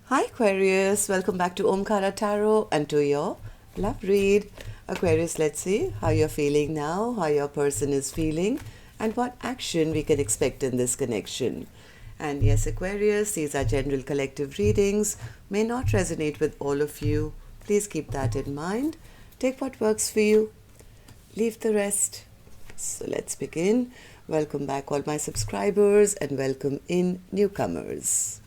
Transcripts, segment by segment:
Hi Aquarius, welcome back to Omkaratarot and to your love read. Aquarius, let's see how you're feeling now, how your person is feeling, and what action we can expect in this connection. And yes, Aquarius, these are general collective readings, may not resonate with all of you. Please keep that in mind. Take what works for you, leave the rest. So let's begin. Welcome back all my subscribers and welcome in newcomers.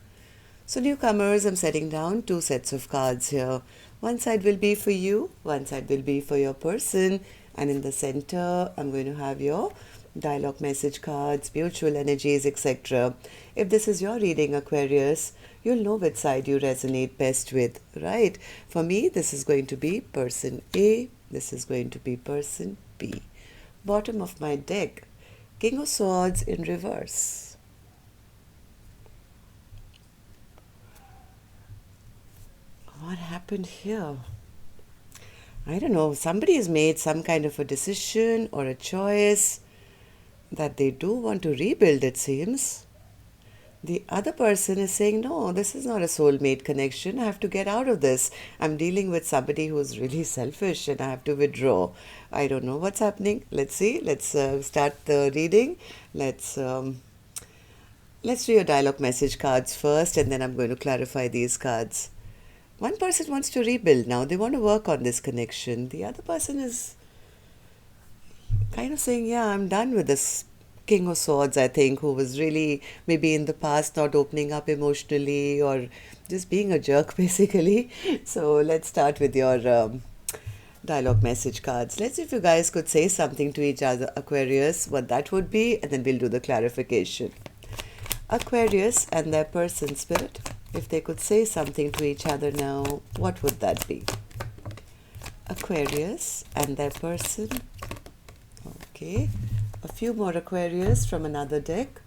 So newcomers, I'm setting down two sets of cards here. One side will be for you, one side will be for your person, and in the center I'm going to have your dialogue message cards, mutual energies, etc. If this is your reading, Aquarius, you'll know which side you resonate best with, right? For me, this is going to be person A, this is going to be person B. Bottom of my deck, King of Swords in reverse. What happened here? I don't know. Somebody has made some kind of a decision or a choice that they do want to rebuild, it seems. The other person is saying, no, this is not a soulmate connection. I have to get out of this. I'm dealing with somebody who's really selfish and I have to withdraw. I don't know what's happening. Let's see. Let's start the reading. Let's do your dialogue message cards first, and then I'm going to clarify these cards. One person wants to rebuild now. They want to work on this connection. The other person is kind of saying, yeah, I'm done with this King of Swords, I think, who was really maybe in the past not opening up emotionally or just being a jerk, basically. So let's start with your dialogue message cards. Let's see if you guys could say something to each other, Aquarius, what that would be, and then we'll do the clarification. Aquarius and their person spirit, if they could say something to each other now, what would that be? Aquarius and their person. Okay. A few more Aquarius from another deck.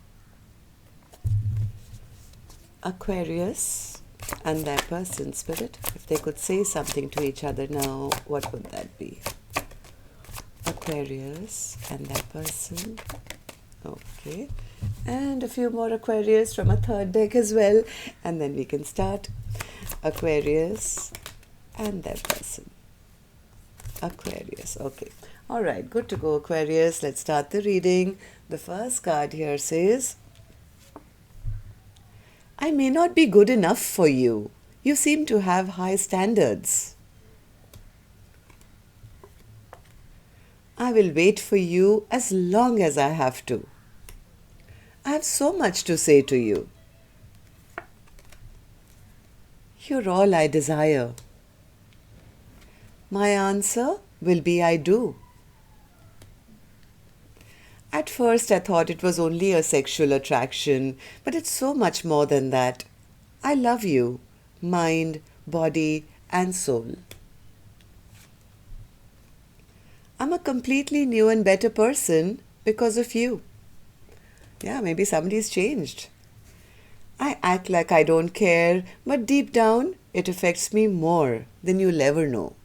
Aquarius and their person spirit, if they could say something to each other now, what would that be? Aquarius and their person. Okay. And a few more Aquarius from a third deck as well. And then we can start. Aquarius and their person. Aquarius. Okay. All right. Good to go, Aquarius. Let's start the reading. The first card here says, I may not be good enough for you. You seem to have high standards. I will wait for you as long as I have to. I have so much to say to you. You're all I desire. My answer will be I do. At first I thought it was only a sexual attraction, but it's so much more than that. I love you, mind, body, and soul. I'm a completely new and better person because of you. Yeah, maybe somebody's changed. I act like I don't care, but deep down, it affects me more than you'll ever know.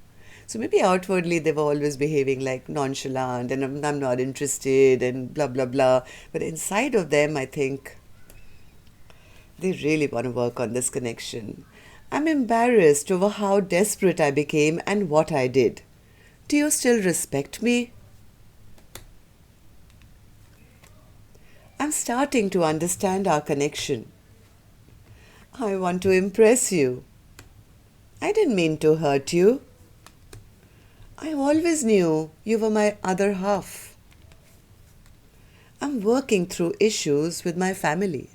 So maybe outwardly they were always behaving like nonchalant and I'm not interested and blah, blah, blah. But inside of them, I think they really want to work on this connection. I'm embarrassed over how desperate I became and what I did. Do you still respect me? I'm starting to understand our connection. I want to impress you. I didn't mean to hurt you. I always knew you were my other half. I'm working through issues with my family.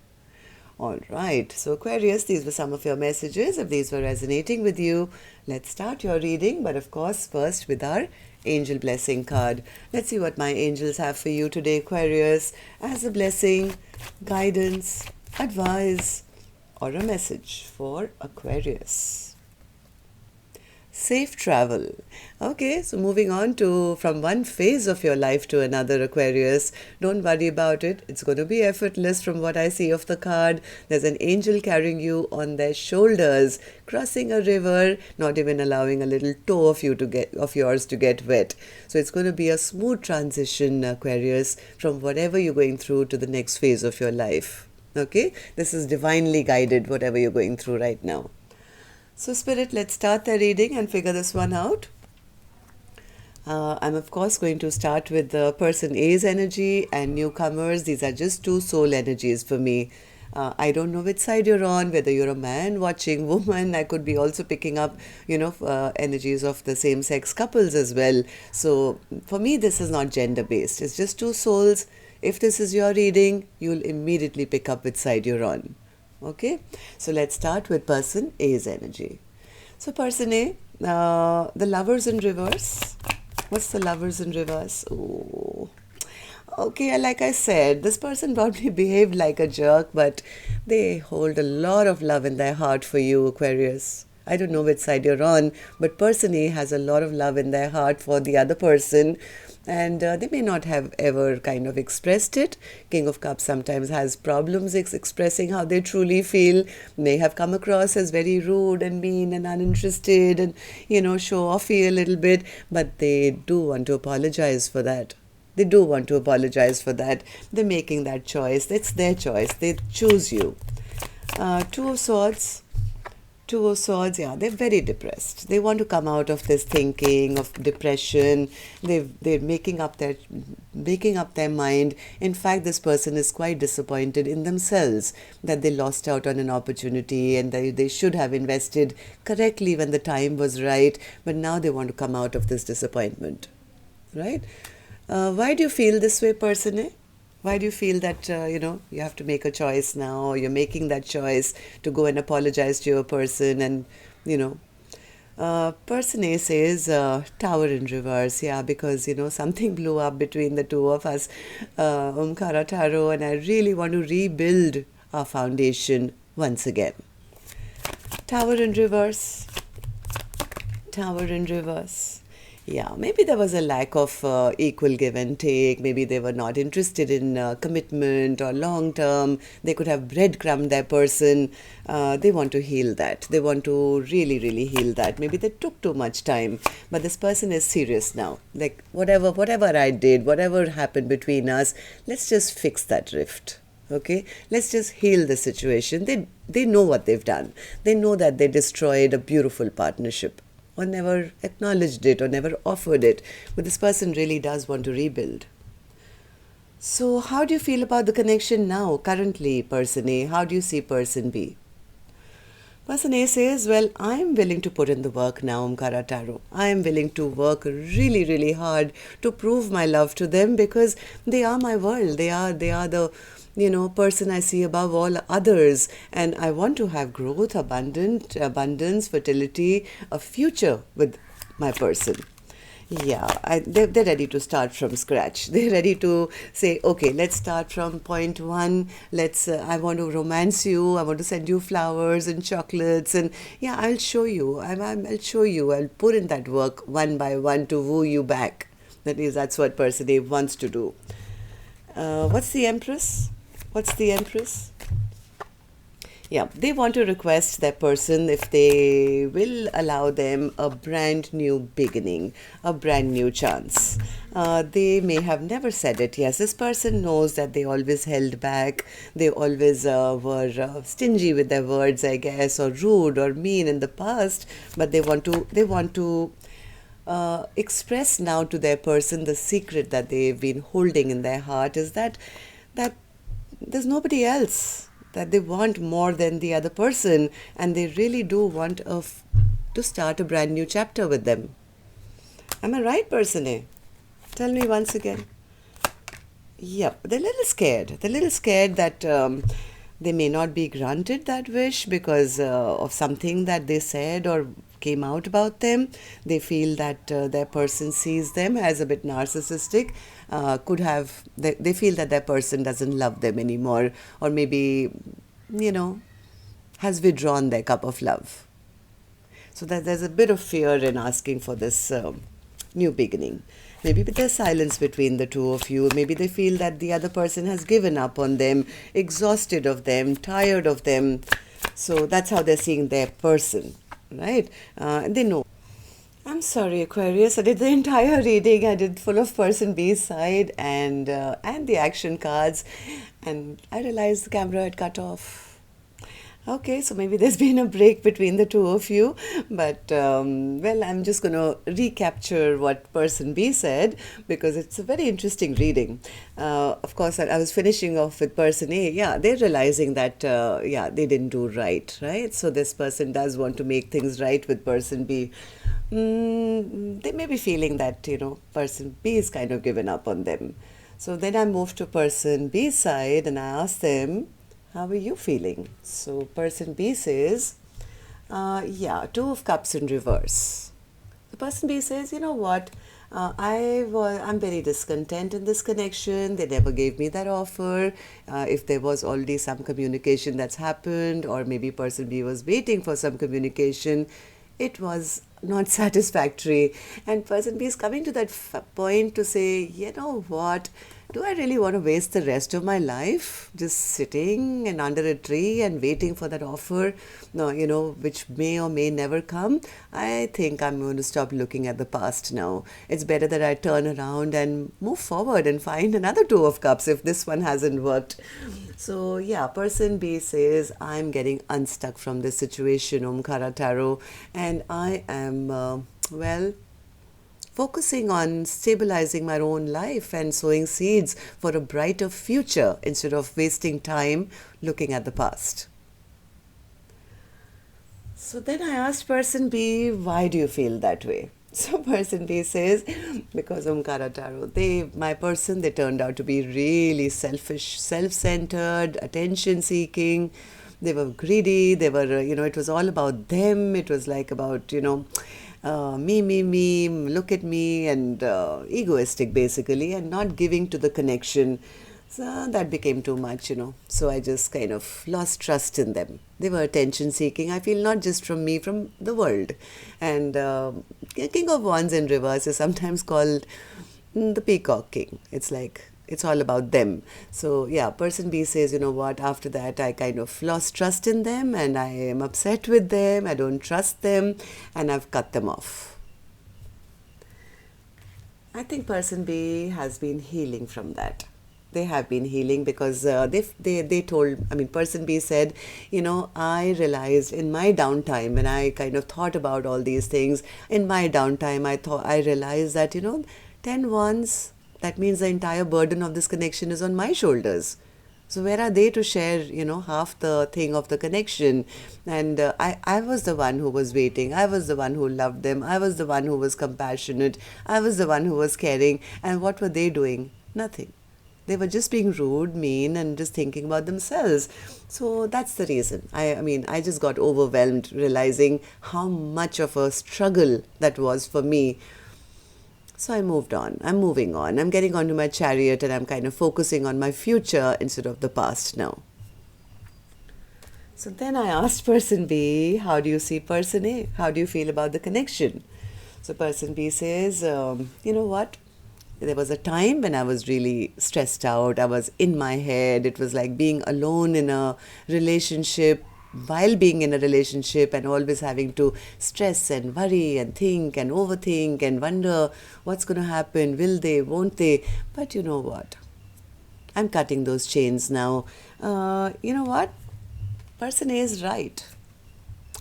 All right, so Aquarius, these were some of your messages. If these were resonating with you, let's start your reading. But of course, first with our angel blessing card. Let's see what my angels have for you today, Aquarius, as a blessing, guidance, advice, or a message for Aquarius. Safe travel. Okay, so moving on to from one phase of your life to another, Aquarius. Don't worry about it. It's going to be effortless from what I see of the card. There's an angel carrying you on their shoulders, crossing a river, not even allowing a little toe of yours to get wet. So it's going to be a smooth transition, Aquarius, from whatever you're going through to the next phase of your life. Okay, this is divinely guided, whatever you're going through right now. So Spirit, let's start the reading and figure this one out. I'm of course going to start with the person A's energy and newcomers. These are just two soul energies for me. I don't know which side you're on, whether you're a man watching, woman. I could be also picking up, energies of the same-sex couples as well. So for me, this is not gender-based. It's just two souls. If this is your reading, you'll immediately pick up which side you're on. Okay? So let's start with person A's energy. So person A, the lovers in reverse. What's the lovers in reverse? Oh, okay, like I said, this person probably behaved like a jerk, but they hold a lot of love in their heart for you, Aquarius. I don't know which side you're on, but person A has a lot of love in their heart for the other person, and they may not have ever kind of expressed it. King of Cups sometimes has problems expressing how they truly feel, may have come across as very rude and mean and uninterested and, show offy a little bit, but they do want to apologize for that. They do want to apologize for that. They're making that choice. It's their choice. They choose you. Two of Swords. Two of Swords, yeah, they're very depressed. They want to come out of this thinking of depression. They're making up their mind. In fact, this person is quite disappointed in themselves that they lost out on an opportunity and they should have invested correctly when the time was right. But now they want to come out of this disappointment, right? Why do you feel this way, person A? Why do you feel that, you have to make a choice now, or you're making that choice to go and apologize to your person and, person A says Tower in reverse, yeah, because, something blew up between the two of us, Omkaratarot, and I really want to rebuild our foundation once again. Tower in reverse. Tower in reverse. Yeah, maybe there was a lack of equal give and take. Maybe they were not interested in commitment or long term. They could have breadcrumbed their person. They want to heal that. They want to really, really heal that. Maybe they took too much time. But this person is serious now. Like, whatever I did, whatever happened between us, let's just fix that rift. Okay, let's just heal the situation. They know what they've done. They know that they destroyed a beautiful partnership, or never acknowledged it, or never offered it. But this person really does want to rebuild. So how do you feel about the connection now, currently, person A? How do you see person B? Person A says, well, I am willing to put in the work now, Omkaratarot. I am willing to work really, really hard to prove my love to them, because they are my world. They are the person I see above all others. And I want to have growth, abundance, fertility, a future with my person. Yeah, they're ready to start from scratch. They're ready to say, okay, let's start from point one. I want to romance you. I want to send you flowers and chocolates. And yeah, I'll show you. I'll show you. I'll put in that work one by one to woo you back. That's what person A wants to do. What's the Empress? Yeah, they want to request that person if they will allow them a brand new beginning, a brand new chance. They may have never said it. Yes, this person knows that they always held back. They always were stingy with their words, I guess, or rude or mean in the past. But they want to express now to their person the secret that they've been holding in their heart is that there's nobody else, that they want more than the other person, and they really do want to start a brand new chapter with them. Am I right, person A? Tell me once again. Yep, they're a little scared. They're a little scared that they may not be granted that wish because of something that they said or came out about them. They feel that their person sees them as a bit narcissistic. They feel that their person doesn't love them anymore, or maybe, has withdrawn their cup of love. So that there's a bit of fear in asking for this new beginning. Maybe there's silence between the two of you. Maybe they feel that the other person has given up on them, exhausted of them, tired of them. So that's how they're seeing their person, right? They know. I'm sorry, Aquarius. I did the entire reading. I did full of person B's side and the action cards, and I realized the camera had cut off. Okay, so maybe there's been a break between the two of you, but well, I'm just going to recapture what person B said because it's a very interesting reading. Of course, I was finishing off with person A. Yeah, they're realizing that, yeah, they didn't do right, right? So this person does want to make things right with person B. They may be feeling that, person B is kind of given up on them. So then I moved to person B side and I asked them, how are you feeling? So person B says, yeah, Two of Cups in reverse. The person B says, you know what? I'm very discontent in this connection. They never gave me that offer. If there was already some communication that's happened, or maybe person B was waiting for some communication, it was not satisfactory. And person B is coming to that point to say, you know what? Do I really want to waste the rest of my life just sitting and under a tree and waiting for that offer, no, which may or may never come? I think I'm going to stop looking at the past now. It's better that I turn around and move forward and find another Two of Cups if this one hasn't worked. So yeah, person B says, I'm getting unstuck from this situation, Omkaratarot, and I am, well, focusing on stabilizing my own life and sowing seeds for a brighter future instead of wasting time looking at the past. So then I asked person B, why do you feel that way? So person B says, because Omkaratarot, they turned out to be really selfish, self-centered, attention-seeking. They were greedy. They were, it was all about them. It was like about, me, look at me, and egoistic basically, and not giving to the connection. So that became too much. So I just kind of lost trust in them. They were attention seeking, I feel, not just from me, from the world. And King of Wands in reverse is sometimes called the Peacock King. It's like, it's all about them. So yeah, person B says, you know what, after that I kind of lost trust in them and I am upset with them, I don't trust them, and I've cut them off. I think person B has been healing from that. They have been healing because they told, I mean, person B said, I realized in my downtime, when I kind of thought about all these things, in my downtime, I realized that, 10 wands, that means the entire burden of this connection is on my shoulders. So where are they to share, half the thing of the connection? And I was the one who was waiting. I was the one who loved them. I was the one who was compassionate. I was the one who was caring. And what were they doing? Nothing. They were just being rude, mean, and just thinking about themselves. So that's the reason. I just got overwhelmed realizing how much of a struggle that was for me. So I moved on. I'm moving on. I'm getting onto my chariot and I'm kind of focusing on my future instead of the past now. So then I asked person B, how do you see person A? How do you feel about the connection? So person B says, you know what? There was a time when I was really stressed out. I was in my head. It was like being alone in a relationship, while being in a relationship, and always having to stress and worry and think and overthink and wonder what's going to happen. Will they? Won't they? But you know what? I'm cutting those chains now. You know what? Person A is right.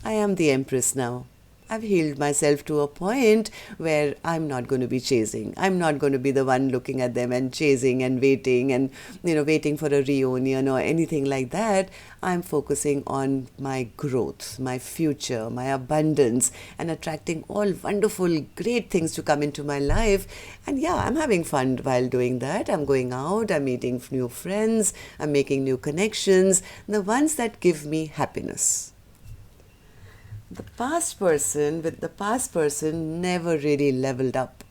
I am the Empress now. I've healed myself to a point where I'm not going to be chasing. I'm not going to be the one looking at them and chasing and waiting for a reunion or anything like that. I'm focusing on my growth, my future, my abundance, and attracting all wonderful, great things to come into my life. And yeah, I'm having fun while doing that. I'm going out, I'm meeting new friends, I'm making new connections, the ones that give me happiness. The past person never really leveled up.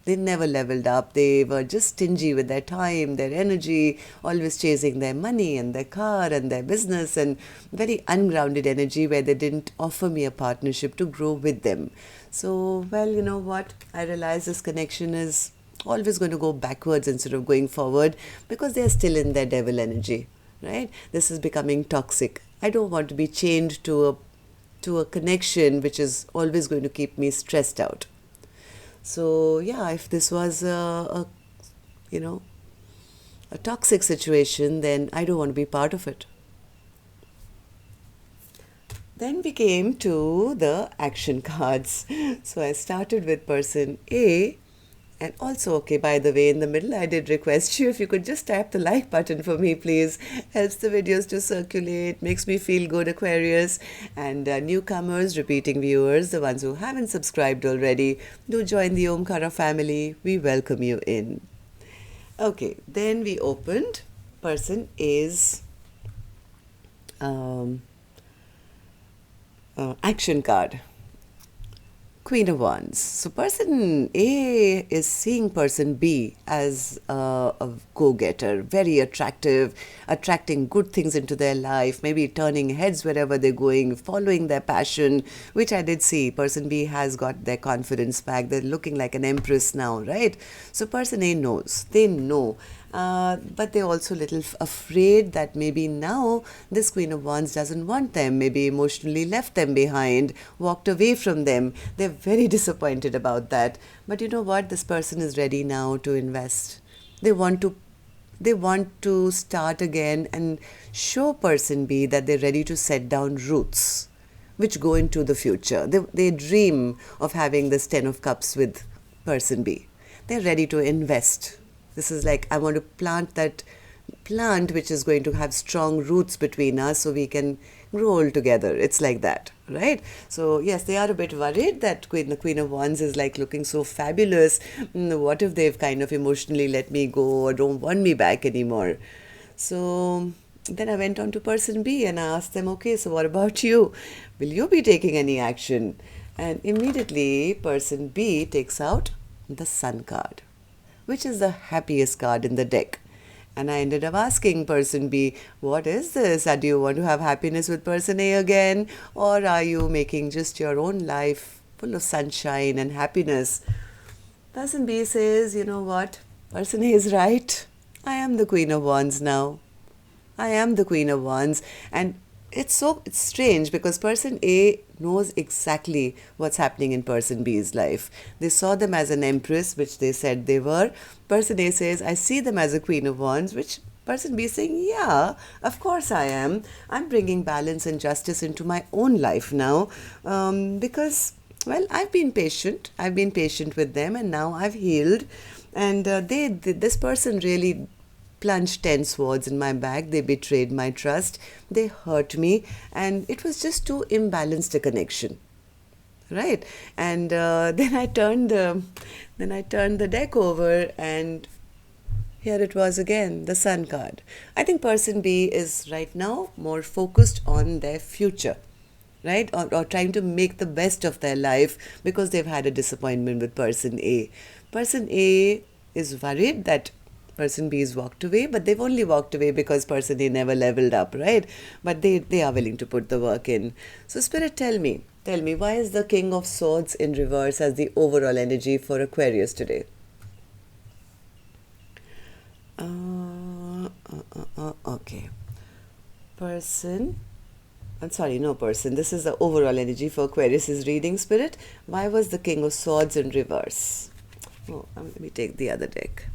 They never leveled up. They were just stingy with their time, their energy, always chasing their money and their car and their business, and very ungrounded energy where they didn't offer me a partnership to grow with them. So, well, you know what? I realize this connection is always going to go backwards instead of going forward because they're still in their devil energy, right? This is becoming toxic. I don't want to be chained to a connection which is always going to keep me stressed out. So yeah, if this was a toxic situation, then I don't want to be part of it. Then we came to the action cards. So I started with person A. And also, okay, by the way, in the middle, I did request you if you could just tap the like button for me, please. Helps the videos to circulate, makes me feel good, Aquarius. And newcomers, repeating viewers, the ones who haven't subscribed already, do join the Omkara family. We welcome you in. Okay, then we opened person A's action card. Queen of Wands. So person A is seeing person B as a go-getter, very attractive, attracting good things into their life, maybe turning heads wherever they're going, following their passion, which I did see. Person B has got their confidence back. They're looking like an empress now, right? So person A knows. They know. But they're also a little afraid that maybe now this Queen of Wands doesn't want them, maybe emotionally left them behind, walked away from them. They're very disappointed about that. But you know what? This person is ready now to invest. They want to start again and show person B that they're ready to set down roots which go into the future. They dream of having this 10 of Cups with person B. They're ready to invest. This is like, I want to plant that plant which is going to have strong roots between us so we can grow all together. It's like that, right? So yes, they are a bit worried that the Queen of Wands is like looking so fabulous. What if they've kind of emotionally let me go or don't want me back anymore? So then I went on to person B and I asked them, okay, so what about you? Will you be taking any action? And immediately person B takes out the Sun card, which is the happiest card in the deck. And I ended up asking person B, what is this? Do you want to have happiness with person A again? Or are you making just your own life full of sunshine and happiness? Person B says, you know what? Person A is right. I am the Queen of Wands now. I am the Queen of Wands. And it's strange because person A knows exactly what's happening in person B's life. They saw them as an empress, which they said they were. Person A says, I see them as a Queen of Wands, which person B is saying, yeah, of course I am. I'm bringing balance and justice into my own life now because, well, I've been patient. I've been patient with them and now I've healed. And this person really plunged 10 swords in my back. They betrayed my trust. They hurt me. And it was just too imbalanced a connection. Right? And then I turned the deck over and here it was again, the Sun card. I think person B is right now more focused on their future. Right? Or trying to make the best of their life because they've had a disappointment with person A. Person A is worried that person B has walked away, but they've only walked away because person A never leveled up, right? But they are willing to put the work in. So Spirit, tell me, why is the King of Swords in reverse as the overall energy for Aquarius today? Okay. Person. I'm sorry, no person. This is the overall energy for Aquarius' reading, Spirit. Why was the King of Swords in reverse? Oh, let me take the other deck.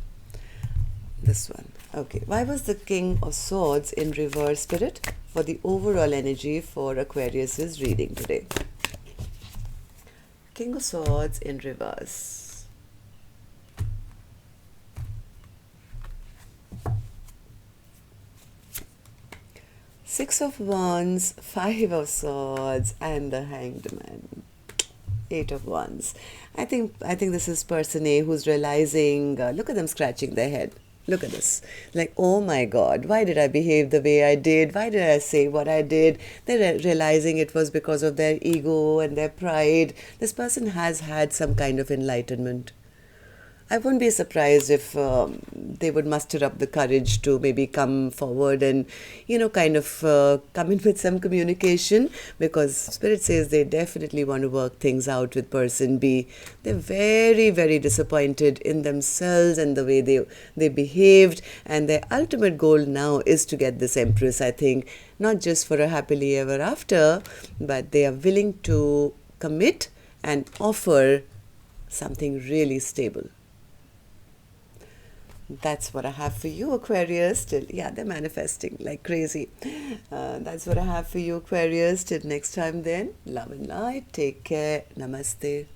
This one. Okay. Why was the King of Swords in reverse, Spirit, for the overall energy for Aquarius' reading today? King of Swords in reverse. Six of Wands, Five of Swords, and the Hanged Man. Eight of Wands. I think this is person A who's realizing, look at them scratching their head. Look at this. Like, oh my God, why did I behave the way I did? Why did I say what I did? They're realizing it was because of their ego and their pride. This person has had some kind of enlightenment. I wouldn't be surprised if they would muster up the courage to maybe come forward and, kind of come in with some communication, because Spirit says they definitely want to work things out with person B. They're very, very disappointed in themselves and the way they behaved, and their ultimate goal now is to get this Empress, I think, not just for a happily ever after, but they are willing to commit and offer something really stable. That's what I have for you, Aquarius. Till yeah, they're manifesting like crazy. That's what I have for you, Aquarius. Till next time, then. Love and light. Take care. Namaste.